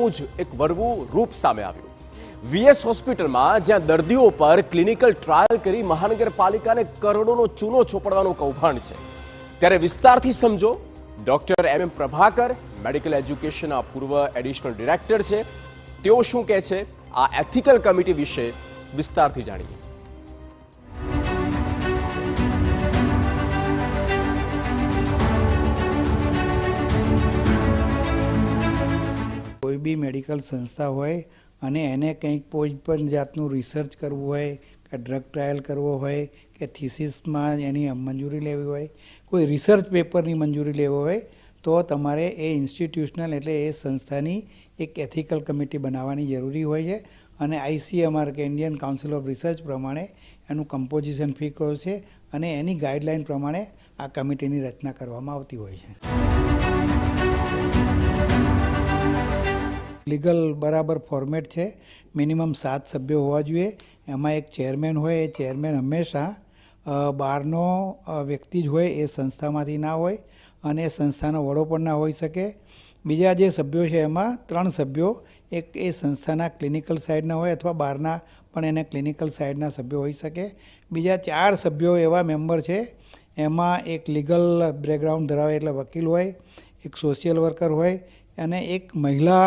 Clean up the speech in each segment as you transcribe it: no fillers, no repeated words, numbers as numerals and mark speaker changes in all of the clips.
Speaker 1: નવું જ એક વરવું રૂપ સામે આવ્યું। વીએસ હોસ્પિટલમાં જ્યાં દર્દીઓ પર ક્લિનિકલ ટ્રાયલ કરી મહાનગરપાલિકાને કરોડોનો ચૂનો ચોપડવાનું કૌભાંડ છે, ત્યારે વિસ્તારથી સમજો। ડોક્ટર એમ પ્રભાકર મેડિકલ એજ્યુકેશનના પૂર્વ એડિશનલ ડિરેક્ટર છે, તેઓ શું કહે છે આ એથિકલ કમિટી વિશે વિસ્તારથી જાણીએ।
Speaker 2: कोई भी मेडिकल संस्था होय अने एने कंईक कोई पण जातनु रिसर्च करवुं होय के ड्रग ट्रायल करवो होय के थीसिस में एनी मंजूरी लेवी होय, कोई रिसर्च पेपरनी मंजूरी लेवो होय तो तमारे ए इंस्टिट्यूशनल एटले ए संस्थानी एक एथिकल कमिटी बनाववानी जरूरी होय छे। अने आईसीएमआर के इंडियन काउंसिल ऑफ रिसर्च प्रमाणे एनु कम्पोजिशन फीक्स छे अने एनी गाइडलाइन प्रमाणे आ कमिटीनी रचना करवामां आवती होय छे। लीगल बराबर फॉर्मेट है, मिनिमम 7 सभ्यों होवा जोईए। एमां एक चेरमेन होय, ए चेरमेन हमेशा बहारनो व्यक्ति ज होय, ए संस्थामांथी ना होय अने संस्थानो वडो पण ना होई सके। बीजा जे सभ्यो छे एमां 3 सभ्यो एक ए संस्थाना क्लिनिकल साइडना होय अथवा बहारना पण एने क्लिनिकल साइडना सभ्यो होई सके। बीजा 4 सभ्यो एवा मेम्बर छे, एमां एक लीगल बेकग्राउंड धरावे एटले वकील होय, एक सोशियल वर्कर होय અને એક મહિલા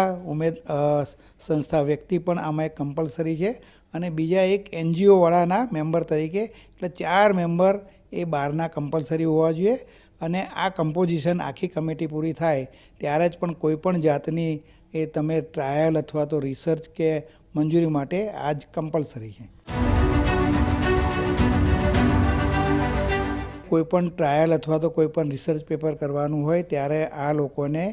Speaker 2: સંસ્થા વ્યક્તિ પણ આમાં એક કમ્પલસરી છે અને બીજા એક એનજીઓ વાળાના મેમ્બર તરીકે, એટલે 4 મેમ્બર એ બહારના કમ્પલસરી હોવા જોઈએ। અને આ કમ્પોઝિશન આખી કમિટી પૂરી થાય ત્યારે જ પણ કોઈ પણ જાતની એ તમે ટ્રાયલ અથવા તો રિસર્ચ કે મંજૂરી માટે આ જ કમ્પલસરી છે। કોઈ પણ ટ્રાયલ અથવા તો કોઈ પણ રિસર્ચ પેપર કરવાનું હોય ત્યારે આ લોકોને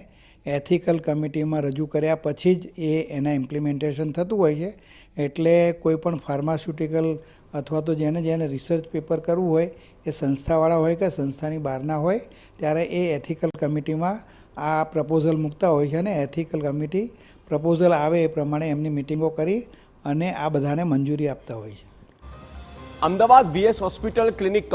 Speaker 2: एथिकल कमिटी में रजू कर्या पछी ज एना इम्प्लिमेंटेशन थतुं होय छे। एटले कोईपण फार्मास्यूटिकल अथवा तो जेने जेने रिसर्च पेपर करवुं होय ए संस्थावाळा होय के संस्थानी बहारना होय त्यारे ए एथिकल कमिटी में आ प्रपोजल मूकता होय छे अने एथिकल कमिटी प्रपोजल आवे ए प्रमाणे एमनी मीटिंगो करी अने आ बधाने मंजूरी आपता होय छे।
Speaker 1: Ahmedabad VS hospital clinic